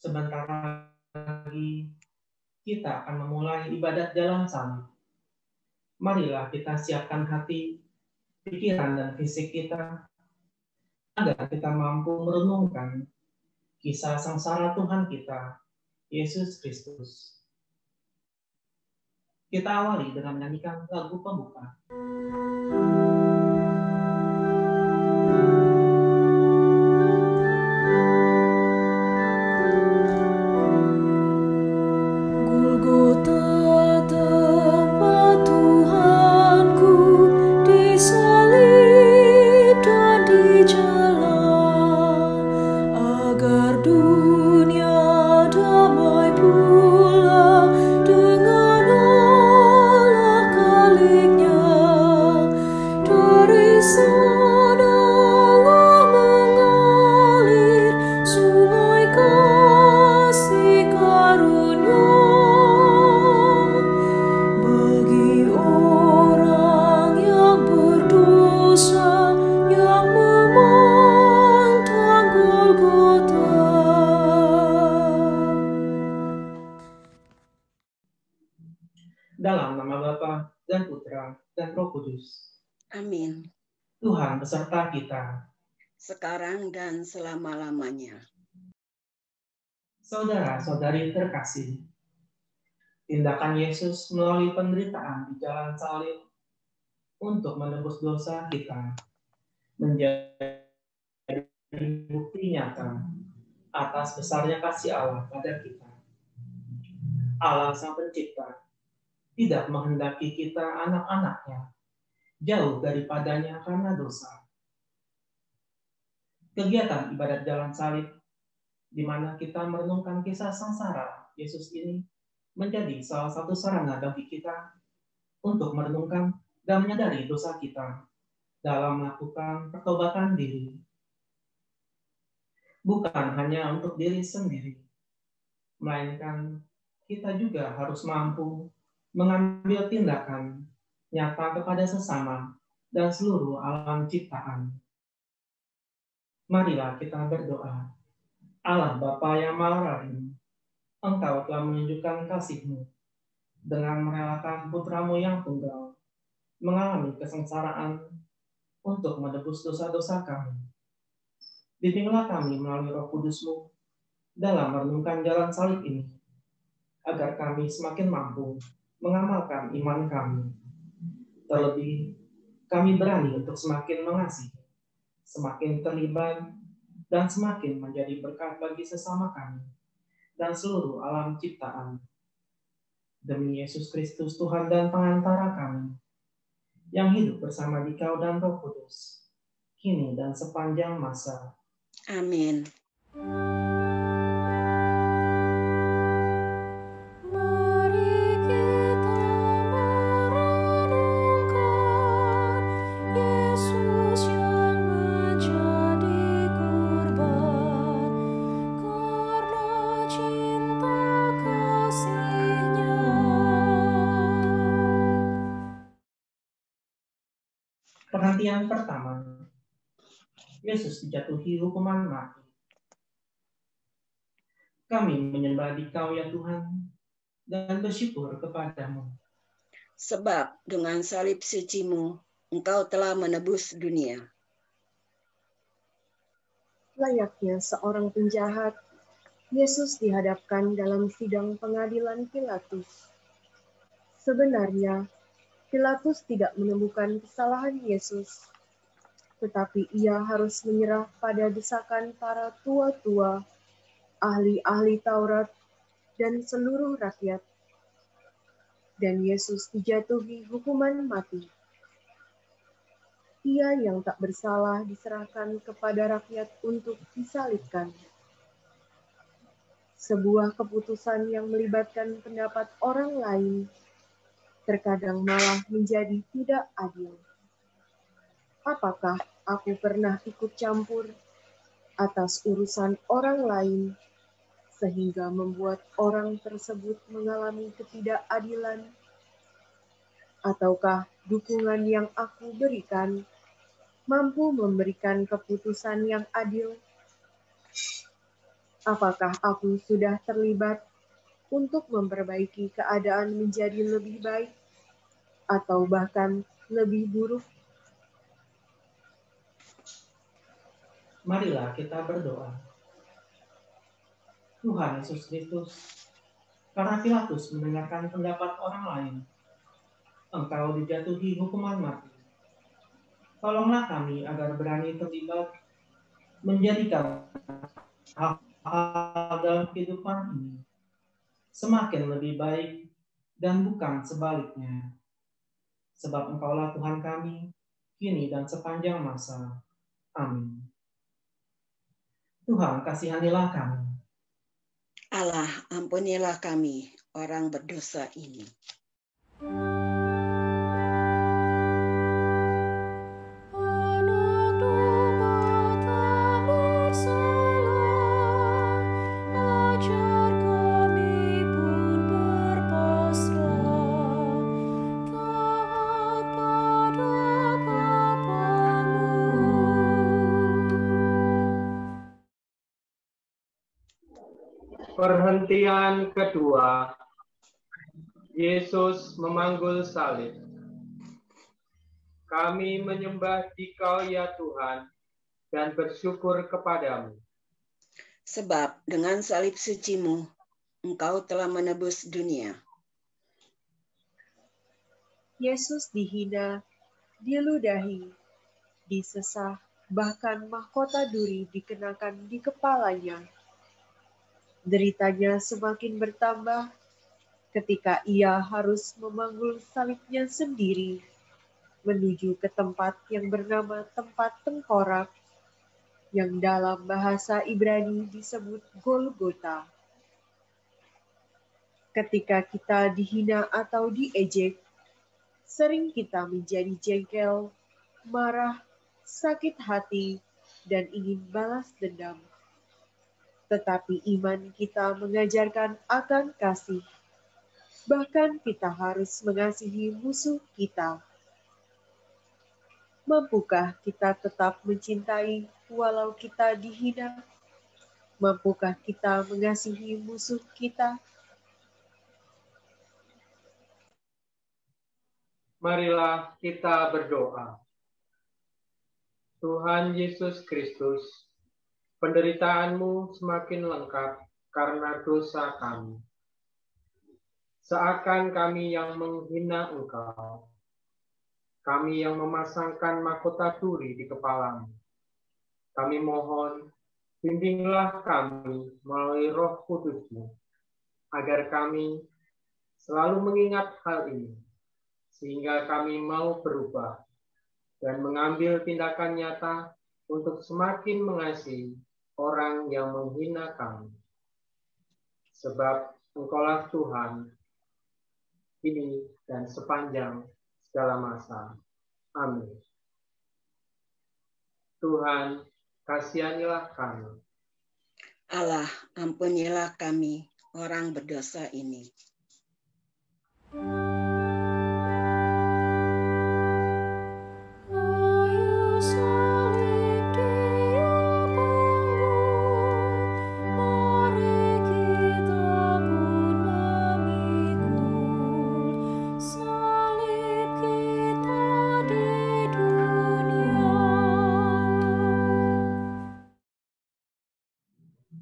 Sebentar lagi kita akan memulai ibadat jalan salib. Marilah kita siapkan hati, pikiran, dan fisik kita agar kita mampu merenungkan kisah sengsara Tuhan kita, Yesus Kristus. Kita awali dengan menyanyikan lagu pembuka. Dalam nama Bapa dan Putra dan Roh Kudus. Amin. Tuhan beserta kita, sekarang dan selama-lamanya. Saudara-saudari terkasih, tindakan Yesus melalui penderitaan di jalan salib untuk menebus dosa kita menjadi bukti nyata atas besarnya kasih Allah pada kita. Allah Sang Pencipta tidak menghendaki kita anak-anaknya jauh daripadanya karena dosa. Kegiatan ibadat jalan salib di mana kita merenungkan kisah sengsara Yesus ini menjadi salah satu sarana bagi kita untuk merenungkan dan menyadari dosa kita dalam melakukan pertobatan diri. Bukan hanya untuk diri sendiri, melainkan kita juga harus mampu mengambil tindakan nyata kepada sesama dan seluruh alam ciptaan. Marilah kita berdoa. Allah Bapa yang Maha Rahim, Engkau telah menunjukkan kasih-Mu dengan merelakan Putra-Mu yang tunggal mengalami kesengsaraan untuk menebus dosa-dosa kami. Bimbinglah kami melalui Roh Kudus-Mu dalam merenungkan jalan salib ini, agar kami semakin mampu mengamalkan iman kami. Terlebih, kami berani untuk semakin mengasihi, semakin terlibat, dan semakin menjadi berkat bagi sesama kami dan seluruh alam ciptaan. Demi Yesus Kristus Tuhan dan pengantara kami, yang hidup bersama Dikau dan Roh Kudus, kini dan sepanjang masa. Amin. Perhatian pertama, Yesus dijatuhi hukuman mati. Kami menyembah Dikau ya Tuhan, dan bersyukur kepadamu. Sebab dengan salib suci-Mu, Engkau telah menebus dunia. Layaknya seorang penjahat, Yesus dihadapkan dalam sidang pengadilan Pilatus. Sebenarnya, Pilatus tidak menemukan kesalahan Yesus, tetapi ia harus menyerah pada desakan para tua-tua, ahli-ahli Taurat, dan seluruh rakyat. Dan Yesus dijatuhi hukuman mati. Ia yang tak bersalah diserahkan kepada rakyat untuk disalibkan. Sebuah keputusan yang melibatkan pendapat orang lain terkadang malah menjadi tidak adil. Apakah aku pernah ikut campur atas urusan orang lain sehingga membuat orang tersebut mengalami ketidakadilan? Ataukah dukungan yang aku berikan mampu memberikan keputusan yang adil? Apakah aku sudah terlibat untuk memperbaiki keadaan menjadi lebih baik atau bahkan lebih buruk? Marilah kita berdoa. Tuhan Yesus Kristus, karena Pilatus mendengarkan pendapat orang lain, Engkau dijatuhi hukuman mati. Tolonglah kami agar berani terlibat menjadikan hal-hal dalam kehidupan ini semakin lebih baik dan bukan sebaliknya. Sebab Engkaulah Tuhan kami, kini dan sepanjang masa. Amin. Tuhan, kasihanilah kami. Allah, ampunilah kami, orang berdosa ini. Perhentian kedua, Yesus memanggul salib. Kami menyembah Dikau ya Tuhan dan bersyukur kepadamu. Sebab dengan salib suci-Mu, Engkau telah menebus dunia. Yesus dihina, diludahi, disesah, bahkan mahkota duri dikenakan di kepalanya. Deritanya semakin bertambah ketika ia harus memanggul salibnya sendiri menuju ke tempat yang bernama tempat tengkorak, yang dalam bahasa Ibrani disebut Golgota. Ketika kita dihina atau diejek, sering kita menjadi jengkel, marah, sakit hati, dan ingin balas dendam. Tetapi iman kita mengajarkan akan kasih. Bahkan kita harus mengasihi musuh kita. Mampukah kita tetap mencintai walau kita dihina? Mampukah kita mengasihi musuh kita? Marilah kita berdoa. Tuhan Yesus Kristus, penderitaanmu semakin lengkap karena dosa kami. Seakan kami yang menghina Engkau, kami yang memasangkan mahkota duri di kepalamu. Kami mohon, bimbinglah kami melalui Roh Kudus-Mu, agar kami selalu mengingat hal ini, sehingga kami mau berubah dan mengambil tindakan nyata untuk semakin mengasihi orang yang menghina kami. Sebab Engkaulah Tuhan, kini dan sepanjang segala masa. Amin. Tuhan, kasihanilah kami. Allah, ampunilah kami, orang berdosa ini.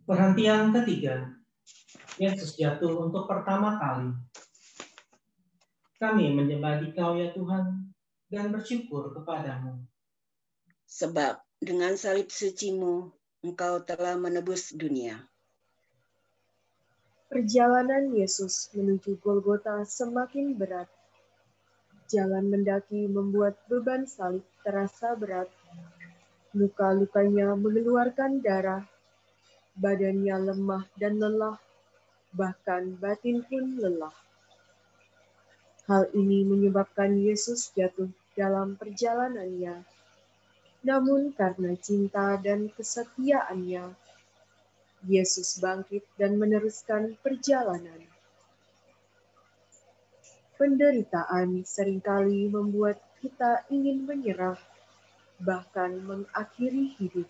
Perhentian ketiga, Yesus jatuh untuk pertama kali. Kami menyembah Dikau ya Tuhan dan bersyukur kepadamu. Sebab dengan salib suci-Mu, Engkau telah menebus dunia. Perjalanan Yesus menuju Golgota semakin berat. Jalan mendaki membuat beban salib terasa berat. Luka-lukanya mengeluarkan darah. Badannya lemah dan lelah, bahkan batin pun lelah. Hal ini menyebabkan Yesus jatuh dalam perjalanannya. Namun karena cinta dan kesetiaannya, Yesus bangkit dan meneruskan perjalanan. Penderitaan seringkali membuat kita ingin menyerah, bahkan mengakhiri hidup.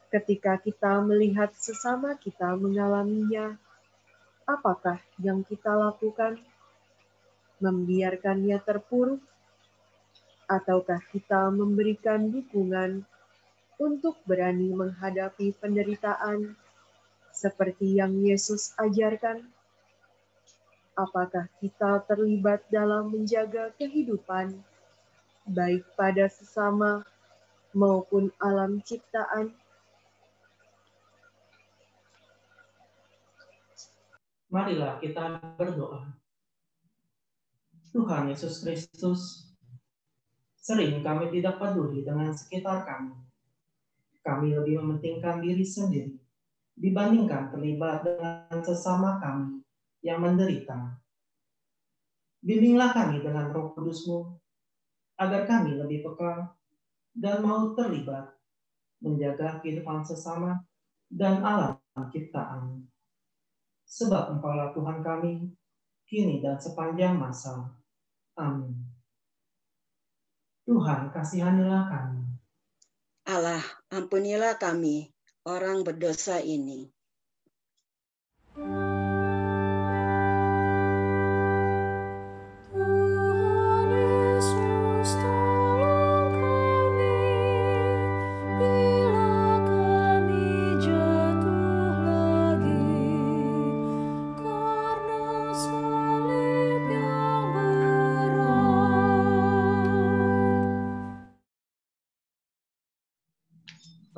Ketika kita melihat sesama kita mengalaminya, apakah yang kita lakukan? Membiarkannya terpuruk? Ataukah kita memberikan dukungan untuk berani menghadapi penderitaan seperti yang Yesus ajarkan? Apakah kita terlibat dalam menjaga kehidupan, baik pada sesama maupun alam ciptaan? Marilah kita berdoa. Tuhan Yesus Kristus, sering kami tidak peduli dengan sekitar kami. Kami lebih mementingkan diri sendiri dibandingkan terlibat dengan sesama kami yang menderita. Bimbinglah kami dengan Roh Kudus-Mu, agar kami lebih peka dan mau terlibat menjaga kehidupan sesama dan alam ciptaan. Sebab Engkaulah Tuhan kami, kini dan sepanjang masa. Amin. Tuhan, kasihanilah kami. Allah, ampunilah kami, orang berdosa ini.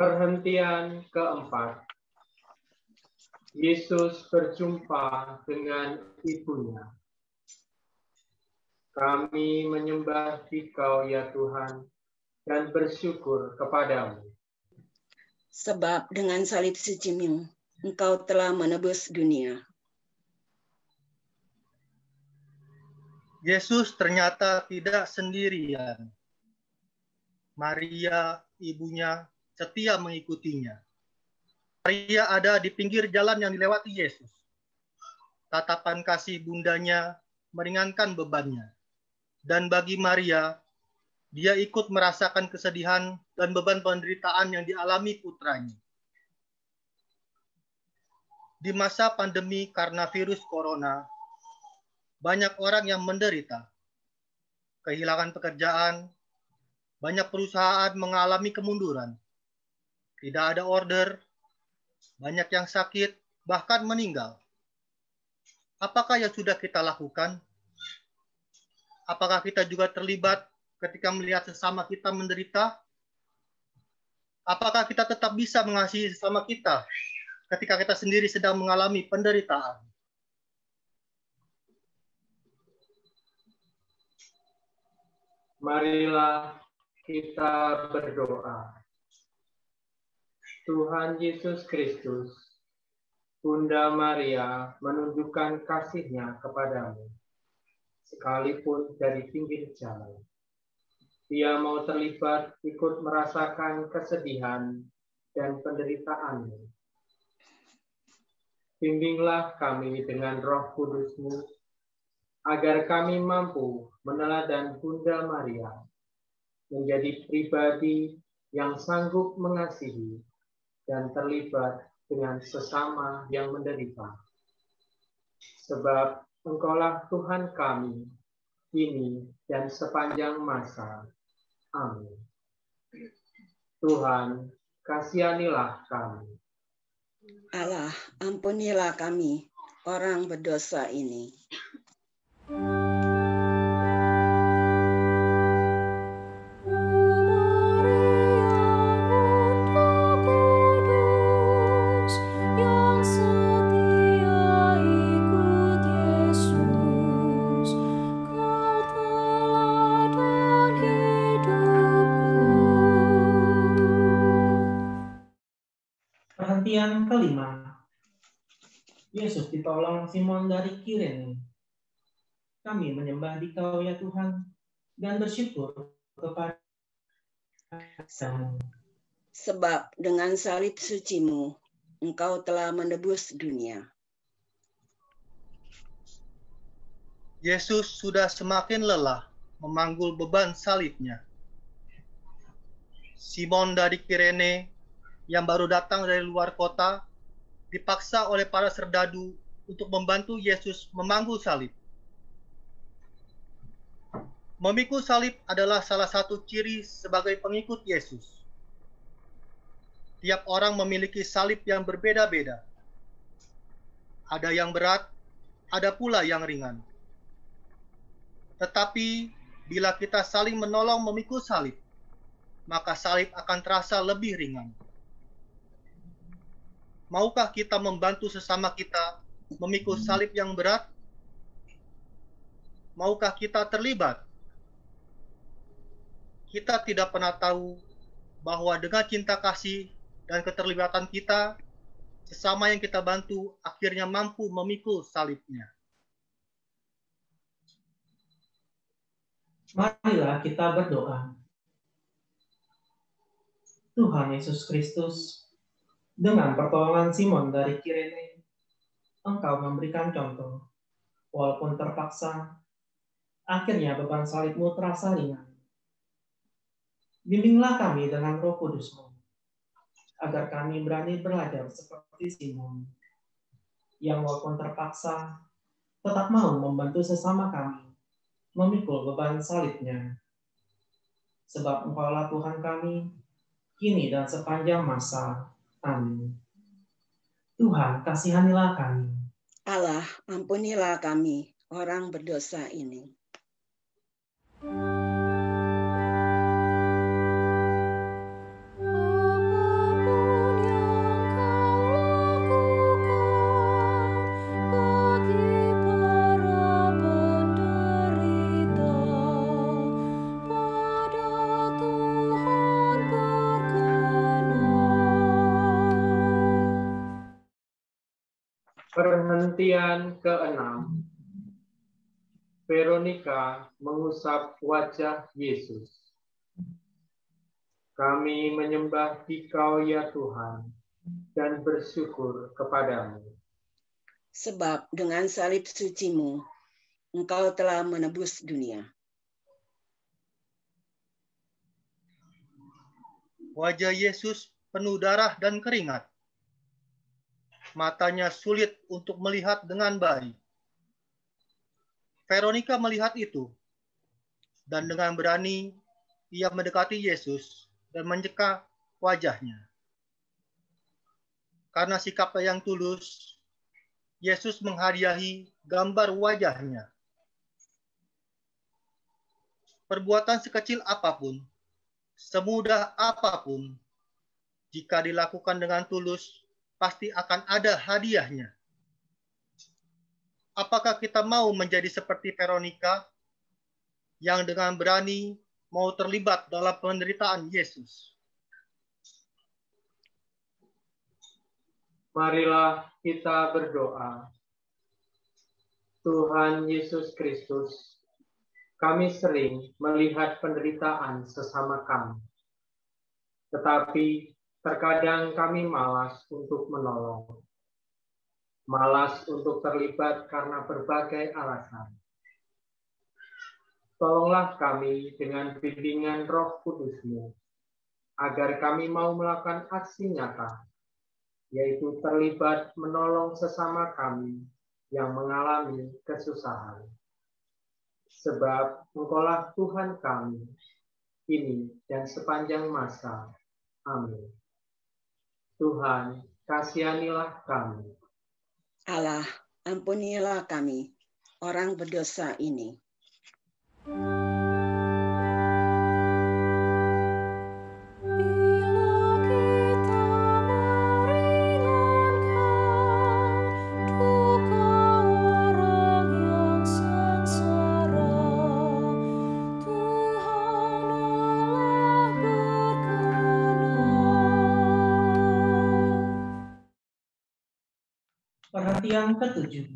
Perhentian keempat. Yesus berjumpa dengan ibunya. Kami menyembah Dikau ya Tuhan dan bersyukur kepadamu. Sebab dengan salib suci-Mu, Engkau telah menebus dunia. Yesus ternyata tidak sendirian. Maria, ibunya, setia mengikutinya. Maria ada di pinggir jalan yang dilewati Yesus. Tatapan kasih bundanya meringankan bebannya. Dan bagi Maria, dia ikut merasakan kesedihan dan beban penderitaan yang dialami putranya. Di masa pandemi karena virus corona, banyak orang yang menderita. Kehilangan pekerjaan, banyak perusahaan mengalami kemunduran. Tidak ada order, banyak yang sakit, bahkan meninggal. Apakah yang sudah kita lakukan? Apakah kita juga terlibat ketika melihat sesama kita menderita? Apakah kita tetap bisa mengasihi sesama kita ketika kita sendiri sedang mengalami penderitaan? Marilah kita berdoa. Tuhan Yesus Kristus, Bunda Maria menunjukkan kasih-Nya kepadamu, sekalipun dari pinggir jalan. Dia mau terlibat ikut merasakan kesedihan dan penderitaanmu. Bimbinglah kami dengan Roh Kudus-Mu, agar kami mampu meneladan Bunda Maria, menjadi pribadi yang sanggup mengasihi dan terlibat dengan sesama yang menderita. Sebab Engkaulah Tuhan kami, kini dan sepanjang masa. Amin. Tuhan, kasihanilah kami. Allah, ampunilah kami, orang berdosa ini. Perhentian kelima. Yesus ditolong Simon dari Kirene. Kami menyembah Dikau ya Tuhan dan bersyukur kepada-Mu. Sebab dengan salib suci-Mu, Engkau telah menebus dunia. Yesus sudah semakin lelah memanggul beban salibnya. Simon dari Kirene yang baru datang dari luar kota dipaksa oleh para serdadu untuk membantu Yesus memangku salib. Memikul salib adalah salah satu ciri sebagai pengikut Yesus. Tiap orang memiliki salib yang berbeda-beda. Ada yang berat, ada pula yang ringan. Tetapi bila kita saling menolong memikul salib, maka salib akan terasa lebih ringan. Maukah kita membantu sesama kita memikul salib yang berat? Maukah kita terlibat? Kita tidak pernah tahu bahwa dengan cinta kasih dan keterlibatan kita, sesama yang kita bantu akhirnya mampu memikul salibnya. Marilah kita berdoa. Tuhan Yesus Kristus, dengan pertolongan Simon dari Kirene, Engkau memberikan contoh, walaupun terpaksa, akhirnya beban salib-Mu terasa ringan. Bimbinglah kami dengan Roh Kudus-Mu, agar kami berani belajar seperti Simon, yang walaupun terpaksa, tetap mau membantu sesama kami memikul beban salibnya. Sebab Engkaulah Tuhan kami, kini dan sepanjang masa. Amin. Tuhan, kasihanilah kami. Allah, ampunilah kami, orang berdosa ini. Perhentian ke-6. Veronika mengusap wajah Yesus. Kami menyembah Dikau ya Tuhan, dan bersyukur kepadamu. Sebab dengan salib suci-Mu, Engkau telah menebus dunia. Wajah Yesus penuh darah dan keringat. Matanya sulit untuk melihat dengan baik. Veronika melihat itu, dan dengan berani ia mendekati Yesus dan mencekak wajahnya. Karena sikapnya yang tulus, Yesus menghadiahi gambar wajahnya. Perbuatan sekecil apapun, semudah apapun, jika dilakukan dengan tulus, pasti akan ada hadiahnya. Apakah kita mau menjadi seperti Veronika yang dengan berani mau terlibat dalam penderitaan Yesus? Marilah kita berdoa. Tuhan Yesus Kristus, kami sering melihat penderitaan sesama kami. Tetapi terkadang kami malas untuk menolong. Malas untuk terlibat karena berbagai alasan. Tolonglah kami dengan bimbingan Roh Kudus-Mu, agar kami mau melakukan aksi nyata, yaitu terlibat menolong sesama kami yang mengalami kesusahan. Sebab Engkaulah Tuhan kami, kini dan sepanjang masa. Amin. Tuhan, kasihanilah kami. Allah, ampunilah kami, orang berdosa ini. Perhatian ke-7.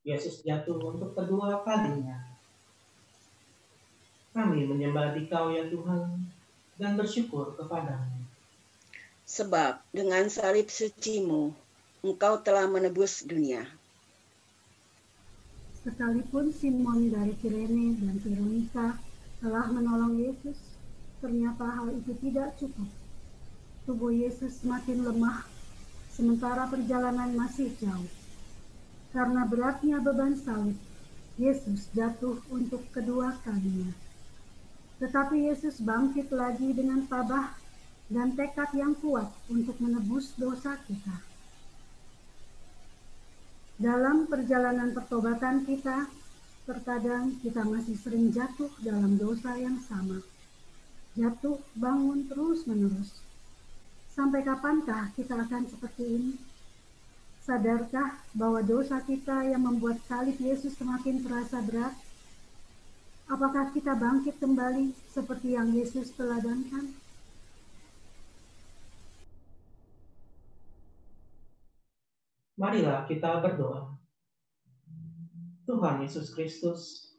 Yesus jatuh untuk kedua kalinya. Kami menyembah Dikau ya Tuhan, dan bersyukur kepadamu. Sebab dengan salib suci-Mu, Engkau telah menebus dunia. Sekalipun Simon dari Kirene dan Veronika telah menolong Yesus, ternyata hal itu tidak cukup. tubuh Yesus semakin lemah, sementara perjalanan masih jauh. Karena beratnya beban salib, Yesus jatuh untuk kedua kalinya. Tetapi Yesus bangkit lagi dengan tabah dan tekad yang kuat untuk menebus dosa kita. Dalam perjalanan pertobatan kita, terkadang kita masih sering jatuh dalam dosa yang sama. Jatuh, bangun terus-menerus. Sampai kapankah kita akan seperti ini? Sadarkah bahwa dosa kita yang membuat salib Yesus semakin terasa berat? Apakah kita bangkit kembali seperti yang Yesus teladankan? Marilah kita berdoa. Tuhan Yesus Kristus,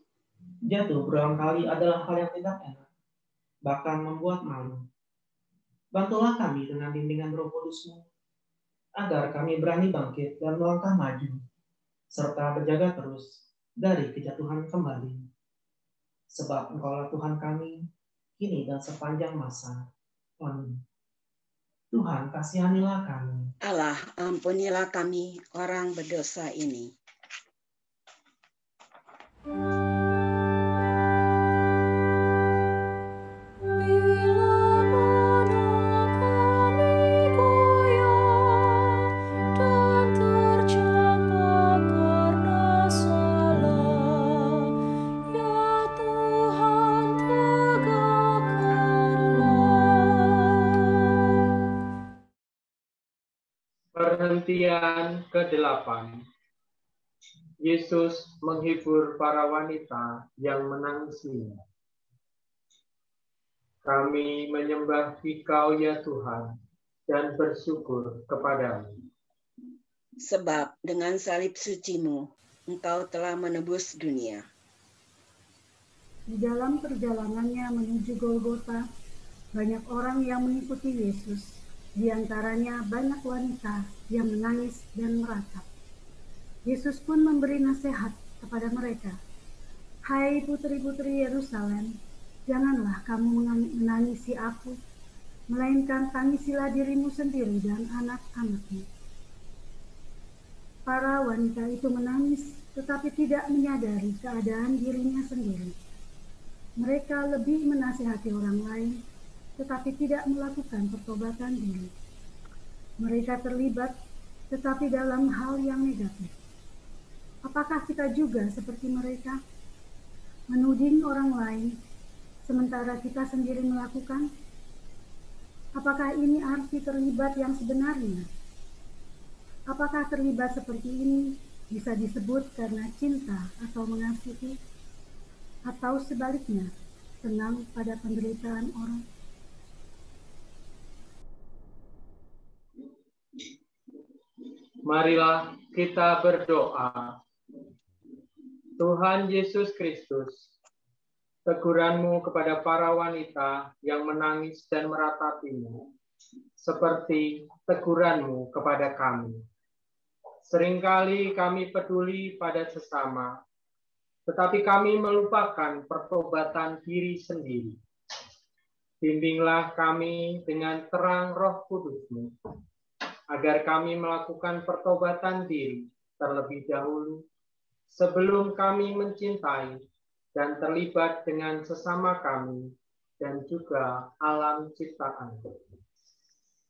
jatuh berulang kali adalah hal yang tidak enak, bahkan membuat malu. Bantulah kami dengan bimbingan Roh Kudus-Mu, agar kami berani bangkit dan melangkah maju, serta berjaga terus dari kejatuhan kembali. Sebab Engkaulah Tuhan kami, kini dan sepanjang masa. Amin. Tuhan, kasihanilah kami. Allah, ampunilah kami, orang berdosa ini. Perhentian ke-8. Yesus menghibur para wanita yang menangisinya. Kami menyembah Engkau ya Tuhan dan bersyukur kepadamu. Sebab dengan salib suci-Mu, Engkau telah menebus dunia. Di dalam perjalanannya menuju Golgota, banyak orang yang mengikuti Yesus. Di antaranya banyak wanita yang menangis dan meratap. Yesus pun memberi nasihat kepada mereka. Hai putri-putri Yerusalem, janganlah kamu menangisi aku, melainkan tangisilah dirimu sendiri dan anak-anakmu. Para wanita itu menangis, tetapi tidak menyadari keadaan dirinya sendiri. Mereka lebih menasihati orang lain, tetapi tidak melakukan pertobatan diri. Mereka terlibat, tetapi dalam hal yang negatif. Apakah kita juga seperti mereka? Menuding orang lain, sementara kita sendiri melakukan? Apakah ini arti terlibat yang sebenarnya? Apakah terlibat seperti ini bisa disebut karena cinta atau mengasihi? Atau sebaliknya, senang pada penderitaan orang? Marilah kita berdoa. Tuhan Yesus Kristus, teguran-Mu kepada para wanita yang menangis dan meratapimu, seperti teguran-Mu kepada kami. Seringkali kami peduli pada sesama, tetapi kami melupakan pertobatan diri sendiri. Bimbinglah kami dengan terang Roh Kudus-Mu, agar kami melakukan pertobatan diri terlebih dahulu, sebelum kami mencintai dan terlibat dengan sesama kami dan juga alam ciptaan.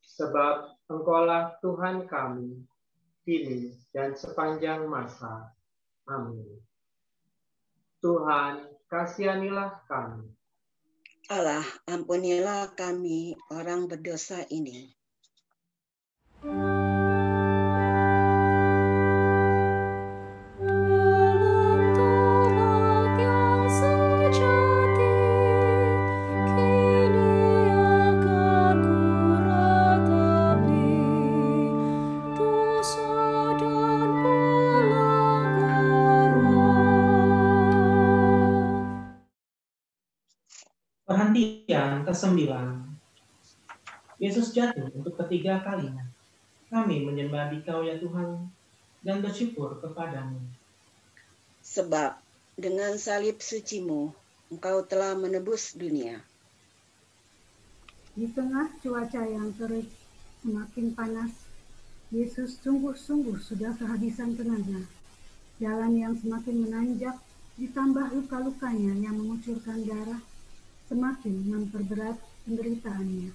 Sebab Engkaulah Tuhan kami, kini dan sepanjang masa. Amin. Tuhan, kasihanilah kami. Allah, ampunilah kami, orang berdosa ini. Perhentian ke-9. Yesus jatuh untuk ketiga kalinya. Kami menyembah Dikau ya Tuhan dan bersyukur kepadamu. Sebab dengan salib suci-Mu, Engkau telah menebus dunia. Di tengah cuaca yang terik semakin panas, Yesus sungguh-sungguh sudah kehabisan tenaga. Jalan yang semakin menanjak ditambah luka-lukanya yang mengucurkan darah semakin memperberat penderitaannya.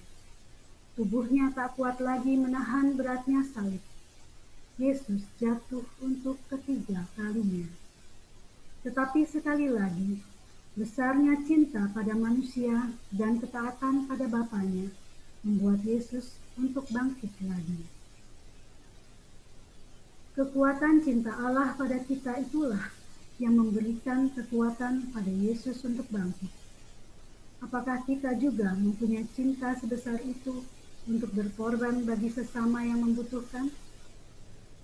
Tubuhnya tak kuat lagi menahan beratnya salib. Yesus jatuh untuk ketiga kalinya. Tetapi sekali lagi, besarnya cinta pada manusia dan ketaatan pada Bapanya membuat Yesus untuk bangkit lagi. Kekuatan cinta Allah pada kita itulah yang memberikan kekuatan pada Yesus untuk bangkit. Apakah kita juga mempunyai cinta sebesar itu untuk berkorban bagi sesama yang membutuhkan?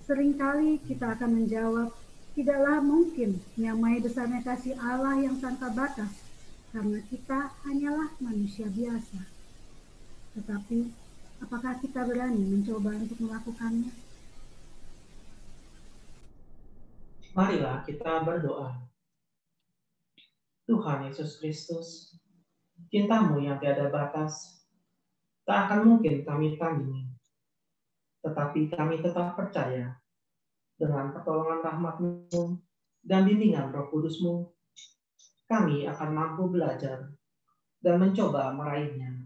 Seringkali kita akan menjawab, tidaklah mungkin menyamai besarnya kasih Allah yang tanpa batas, karena kita hanyalah manusia biasa. Tetapi, apakah kita berani mencoba untuk melakukannya? Marilah kita berdoa. Tuhan Yesus Kristus, cinta-Mu yang tiada batas, tak akan mungkin kami tandingi. Tetapi kami tetap percaya dengan pertolongan rahmat-Mu dan bimbingan Roh Kudus-Mu, kami akan mampu belajar dan mencoba meraihnya.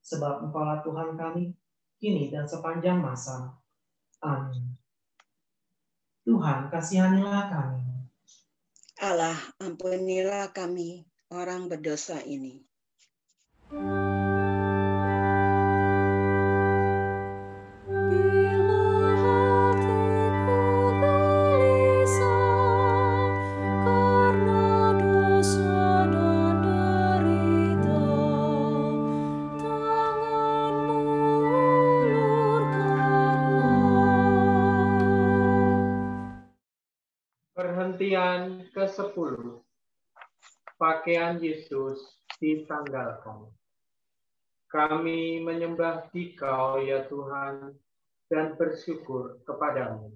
Sebab Engkaulah Tuhan kami, kini dan sepanjang masa. Amin. Tuhan, kasihanilah kami. Allah, ampunilah kami, orang berdosa ini. Perhentian ke-10. Pakaian Yesus ditanggalkan. Kami menyembah Dikau ya Tuhan dan bersyukur kepadamu.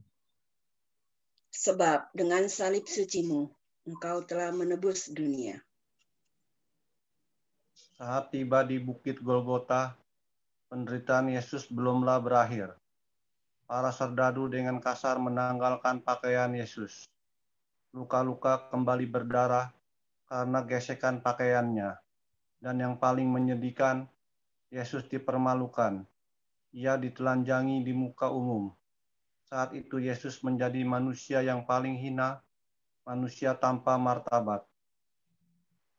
Sebab dengan salib suci-Mu, Engkau telah menebus dunia. Saat tiba di Bukit Golgota, penderitaan Yesus belumlah berakhir. Para serdadu dengan kasar menanggalkan pakaian Yesus. Luka-luka kembali berdarah karena gesekan pakaiannya. Dan yang paling menyedihkan, Yesus dipermalukan. Ia ditelanjangi di muka umum. Saat itu Yesus menjadi manusia yang paling hina, manusia tanpa martabat.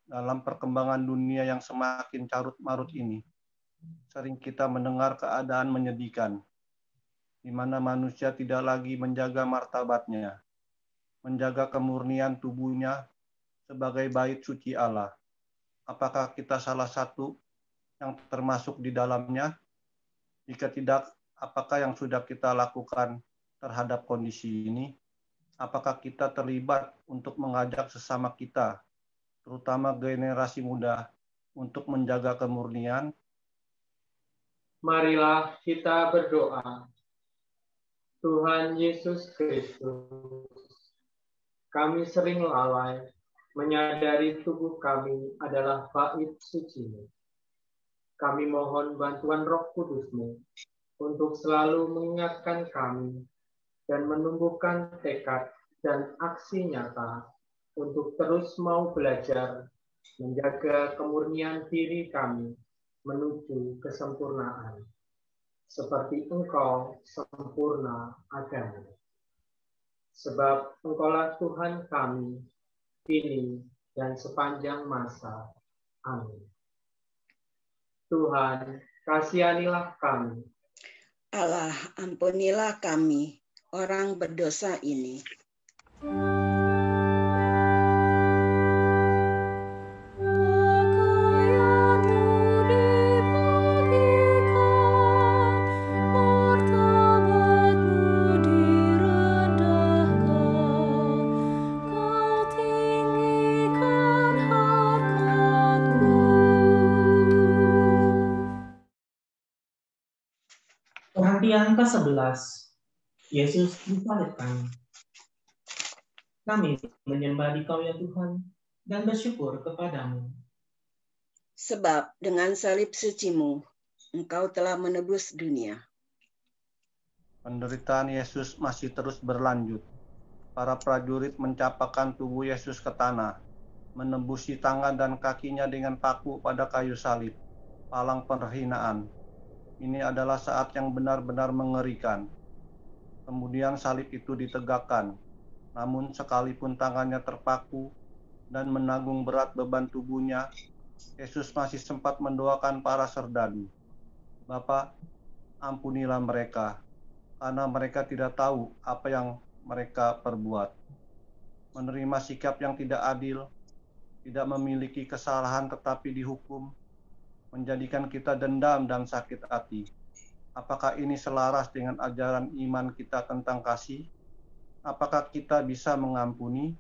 Dalam perkembangan dunia yang semakin carut-marut ini, sering kita mendengar keadaan menyedihkan, di mana manusia tidak lagi menjaga martabatnya, menjaga kemurnian tubuhnya sebagai bait suci Allah. Apakah kita salah satu yang termasuk di dalamnya? Jika tidak, apakah yang sudah kita lakukan terhadap kondisi ini? Apakah kita terlibat untuk mengajak sesama kita, terutama generasi muda, untuk menjaga kemurnian? Marilah kita berdoa. Tuhan Yesus Kristus, kami sering lalai menyadari tubuh kami adalah bait suci-Mu. Kami mohon bantuan Roh Kudus-Mu untuk selalu mengingatkan kami dan menumbuhkan tekad dan aksi nyata untuk terus mau belajar menjaga kemurnian diri kami menuju kesempurnaan, seperti Engkau sempurna adanya. Sebab Engkaulah Tuhan kami, kini dan sepanjang masa. Amin. Tuhan, kasihanilah kami. Allah, ampunilah kami, orang berdosa ini. Perhentian ke-11. Yesus disalibkan. Kami menyembah Dikau ya Tuhan dan bersyukur kepadamu. Sebab dengan salib suci-Mu, Engkau telah menebus dunia. Penderitaan Yesus masih terus berlanjut. Para prajurit mencapakan tubuh Yesus ke tanah, menembusi tangan dan kakinya dengan paku pada kayu salib, palang penghinaan. Ini adalah saat yang benar-benar mengerikan. Kemudian salib itu ditegakkan, namun sekalipun tangannya terpaku dan menanggung berat beban tubuhnya, Yesus masih sempat mendoakan para serdadu. Bapa, ampunilah mereka, karena mereka tidak tahu apa yang mereka perbuat. Menerima sikap yang tidak adil, tidak memiliki kesalahan tetapi dihukum, menjadikan kita dendam dan sakit hati. Apakah ini selaras dengan ajaran iman kita tentang kasih? Apakah kita bisa mengampuni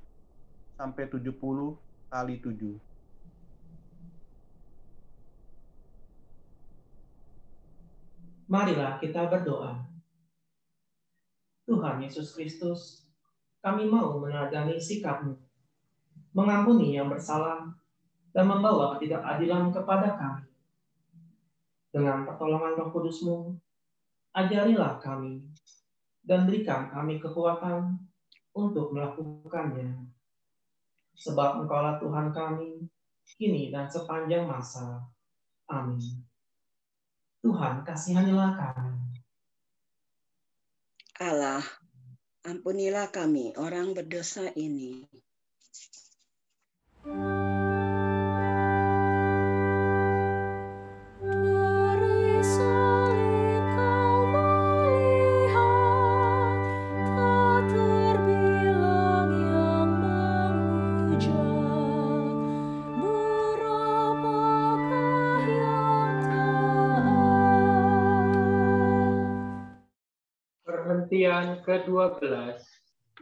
sampai 70 kali 7? Marilah kita berdoa. Tuhan Yesus Kristus, kami mau meneladani sikap-Mu, mengampuni yang bersalah, dan membawa ketidakadilan kepada kami. Dengan pertolongan Roh Kudus-Mu, ajarilah kami, dan berikan kami kekuatan untuk melakukannya. Sebab Engkaulah Tuhan kami, kini dan sepanjang masa. Amin. Tuhan, kasihanilah kami. Allah, ampunilah kami orang berdosa ini. Perhentian ke-12,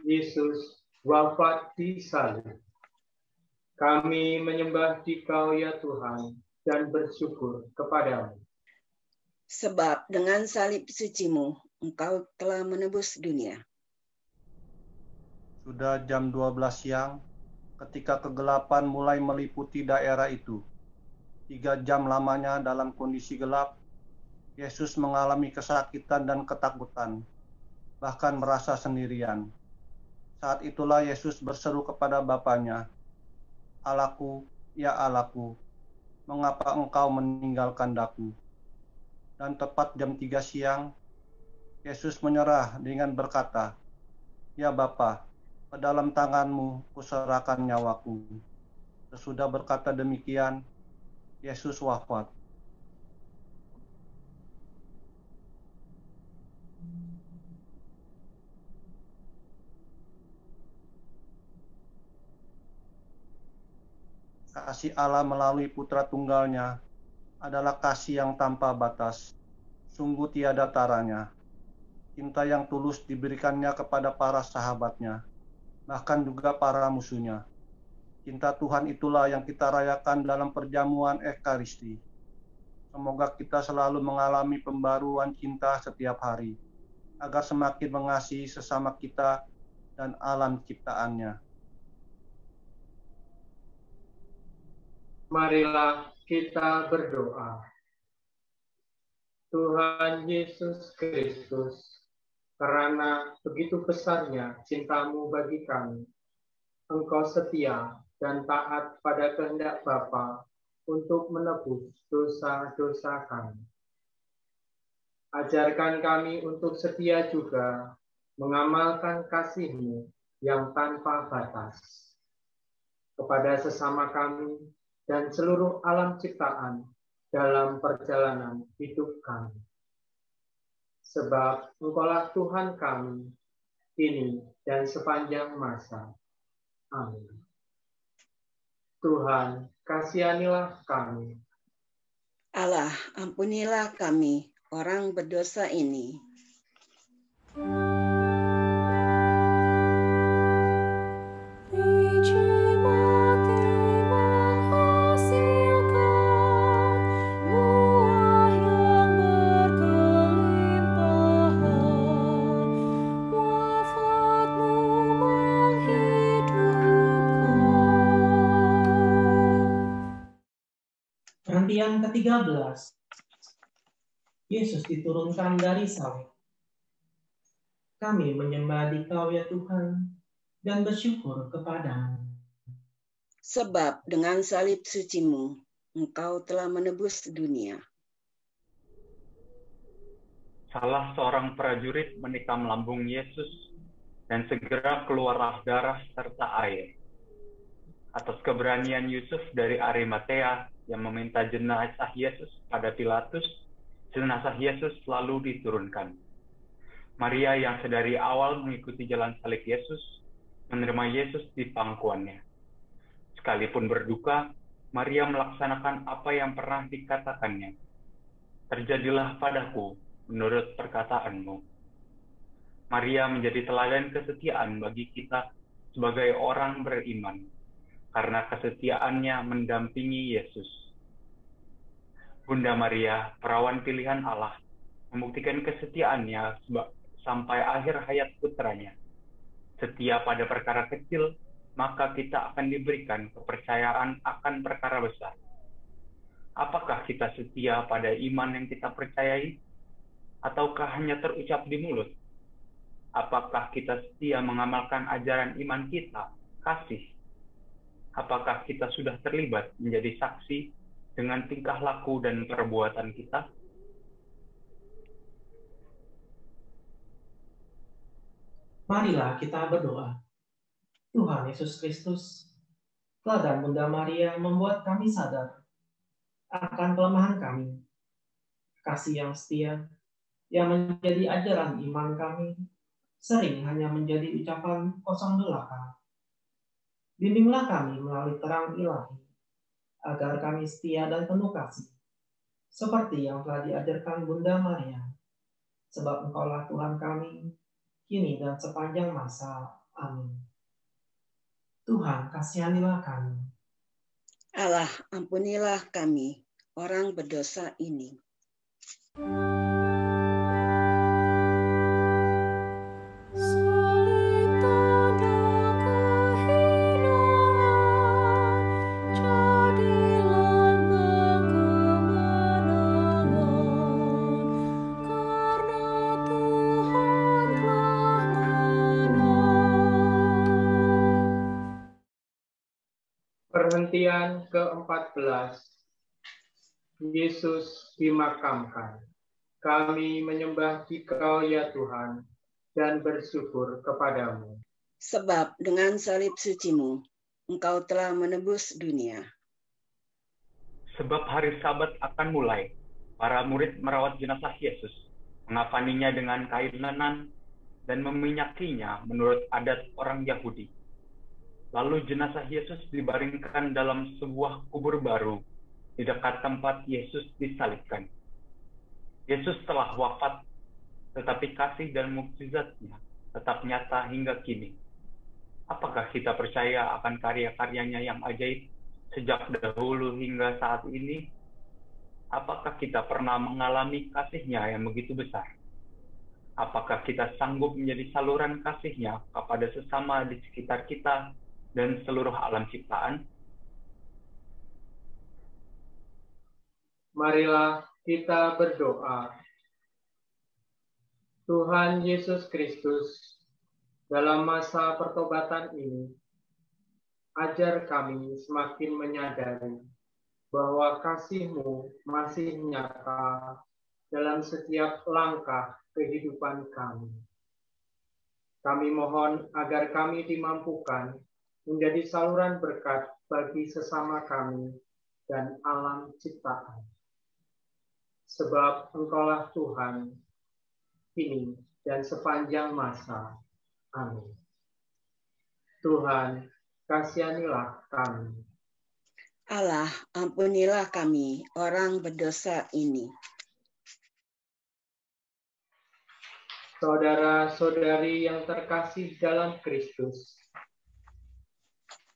Yesus wafat di salib. Kami menyembah Dikau ya Tuhan dan bersyukur kepadamu. Sebab dengan salib suci-Mu, Engkau telah menebus dunia. Sudah jam 12 siang, ketika kegelapan mulai meliputi daerah itu. 3 jam lamanya dalam kondisi gelap, Yesus mengalami kesakitan dan ketakutan, bahkan merasa sendirian. Saat itulah Yesus berseru kepada Bapanya, "Allahku, ya Allahku, mengapa Engkau meninggalkan Daku?" Dan tepat jam 3 siang, Yesus menyerah dengan berkata, "Ya Bapa, ke dalam tangan-Mu kuserahkan nyawaku." Sesudah berkata demikian, Yesus wafat. Kasih Allah melalui Putra Tunggalnya adalah kasih yang tanpa batas, sungguh tiada taranya. Cinta yang tulus diberikannya kepada para sahabatnya, bahkan juga para musuhnya. Cinta Tuhan itulah yang kita rayakan dalam perjamuan Ekaristi. Semoga kita selalu mengalami pembaruan cinta setiap hari, agar semakin mengasihi sesama kita dan alam ciptaannya. Marilah kita berdoa. Tuhan Yesus Kristus, karena begitu besarnya cinta-Mu bagi kami, Engkau setia dan taat pada kehendak Bapa untuk menebus dosa-dosa kami. Ajarkan kami untuk setia juga mengamalkan kasih-Mu yang tanpa batas kepada sesama kami dan seluruh alam ciptaan dalam perjalanan hidup kami. Sebab Engkaulah Tuhan kami, kini dan sepanjang masa. Amin. Tuhan, kasihanilah kami. Allah, ampunilah kami, orang berdosa ini. ke-13, Yesus diturunkan dari salib. Kami menyembah Dikau ya Tuhan dan bersyukur kepadamu. Sebab dengan salib suci-Mu, Engkau telah menebus dunia. Salah seorang prajurit menikam lambung Yesus dan segera keluarlah darah serta air. Atas keberanian Yusuf dari Arimatea yang meminta jenazah Yesus pada Pilatus, jenazah Yesus lalu diturunkan. Maria yang sedari awal mengikuti jalan salib Yesus, menerima Yesus di pangkuannya. Sekalipun berduka, Maria melaksanakan apa yang pernah dikatakannya. Terjadilah padaku menurut perkataanmu. Maria menjadi teladan kesetiaan bagi kita sebagai orang beriman, karena kesetiaannya mendampingi Yesus. Bunda Maria, perawan pilihan Allah, membuktikan kesetiaannya sampai akhir hayat putranya. Setia pada perkara kecil, maka kita akan diberikan kepercayaan akan perkara besar. Apakah kita setia pada iman yang kita percayai? Ataukah hanya terucap di mulut? Apakah kita setia mengamalkan ajaran iman kita, kasih? Apakah kita sudah terlibat menjadi saksi dengan tingkah laku dan perbuatan kita? Marilah kita berdoa. Tuhan Yesus Kristus, teladan Bunda Maria membuat kami sadar akan kelemahan kami. Kasih yang setia, yang menjadi ajaran iman kami, sering hanya menjadi ucapan kosong belaka. Bimbinglah kami melalui terang ilahi, agar kami setia dan penuh kasih, seperti yang telah diajarkan Bunda Maria, sebab Engkaulah Tuhan kami, kini dan sepanjang masa. Amin. Tuhan, kasihanilah kami. Allah, ampunilah kami, orang berdosa ini. Perhentian ke-14. Yesus dimakamkan. Kami menyembah Dikau ya Tuhan dan bersyukur kepadamu. Sebab dengan salib suci-Mu, Engkau telah menebus dunia. Sebab hari Sabat akan mulai, para murid merawat jenazah Yesus, mengafaninya dengan kain lenan dan meminyakinya menurut adat orang Yahudi. Lalu jenazah Yesus dibaringkan dalam sebuah kubur baru di dekat tempat Yesus disalibkan. Yesus telah wafat, tetapi kasih dan mukjizatnya tetap nyata hingga kini. Apakah kita percaya akan karya-karyanya yang ajaib sejak dahulu hingga saat ini? Apakah kita pernah mengalami kasihnya yang begitu besar? Apakah kita sanggup menjadi saluran kasihnya kepada sesama di sekitar kita dan seluruh alam ciptaan? Marilah kita berdoa. Tuhan Yesus Kristus, dalam masa pertobatan ini, ajar kami semakin menyadari bahwa kasih-Mu masih nyata dalam setiap langkah kehidupan kami. Kami mohon agar kami dimampukan menjadi saluran berkat bagi sesama kami dan alam ciptaan. Sebab Engkaulah Tuhan, kini dan sepanjang masa. Amin. Tuhan, kasihanilah kami. Allah, ampunilah kami, orang berdosa ini. Saudara-saudari yang terkasih dalam Kristus,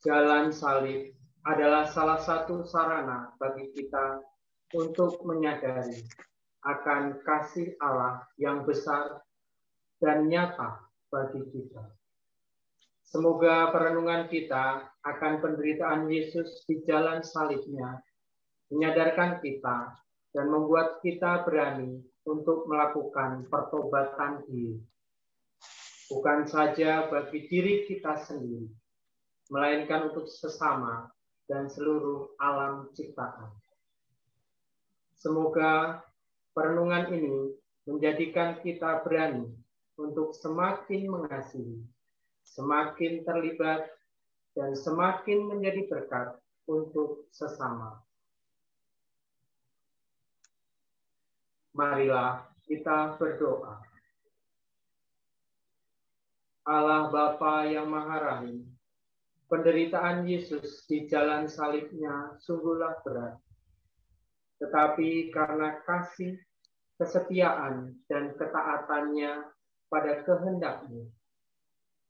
jalan salib adalah salah satu sarana bagi kita untuk menyadari akan kasih Allah yang besar dan nyata bagi kita. Semoga perenungan kita akan penderitaan Yesus di jalan salibnya menyadarkan kita dan membuat kita berani untuk melakukan pertobatan diri. Bukan saja bagi diri kita sendiri, melainkan untuk sesama dan seluruh alam ciptaan. Semoga perenungan ini menjadikan kita berani untuk semakin mengasihi, semakin terlibat, dan semakin menjadi berkat untuk sesama. Marilah kita berdoa. Allah Bapa yang Maha Rahim, penderitaan Yesus di jalan salibnya sungguhlah berat. Tetapi karena kasih, kesetiaan, dan ketaatannya pada kehendak-Mu,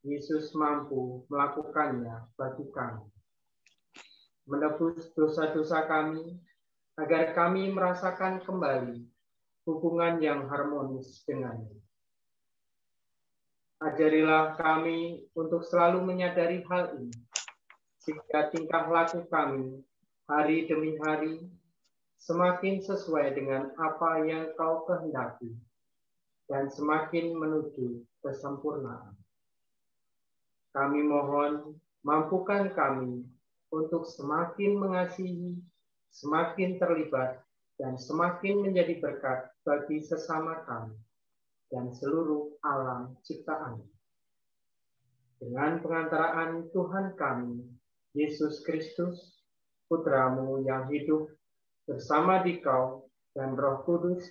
Yesus mampu melakukannya bagi kami. Menebus dosa-dosa kami, agar kami merasakan kembali hubungan yang harmonis denganmu. Ajarilah kami untuk selalu menyadari hal ini, sehingga tingkah laku kami hari demi hari semakin sesuai dengan apa yang Kau kehendaki dan semakin menuju kesempurnaan. Kami mohon, mampukan kami untuk semakin mengasihi, semakin terlibat, dan semakin menjadi berkat bagi sesama kami dan seluruh alam ciptaan. Dengan pengantaraan Tuhan kami, Yesus Kristus, Putra-Mu yang hidup, bersama Dikau dan Roh Kudus,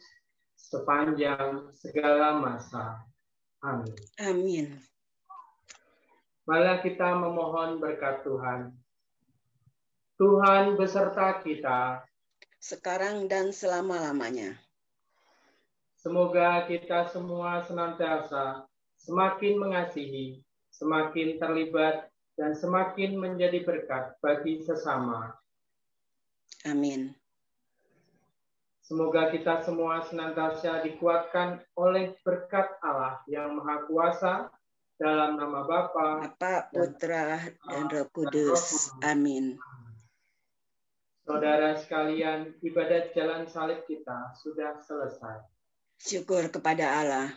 sepanjang segala masa. Amin. Amin. Marilah kita memohon berkat Tuhan. Tuhan beserta kita, sekarang dan selama-lamanya. Semoga kita semua senantiasa semakin mengasihi, semakin terlibat, dan semakin menjadi berkat bagi sesama. Amin. Semoga kita semua senantiasa dikuatkan oleh berkat Allah yang Maha Kuasa dalam nama Bapa, Putra, dan Roh Kudus. Amin. Saudara sekalian, ibadat jalan salib kita sudah selesai. Syukur kepada Allah.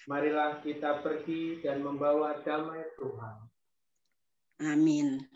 Marilah kita pergi dan membawa damai Tuhan. Amin.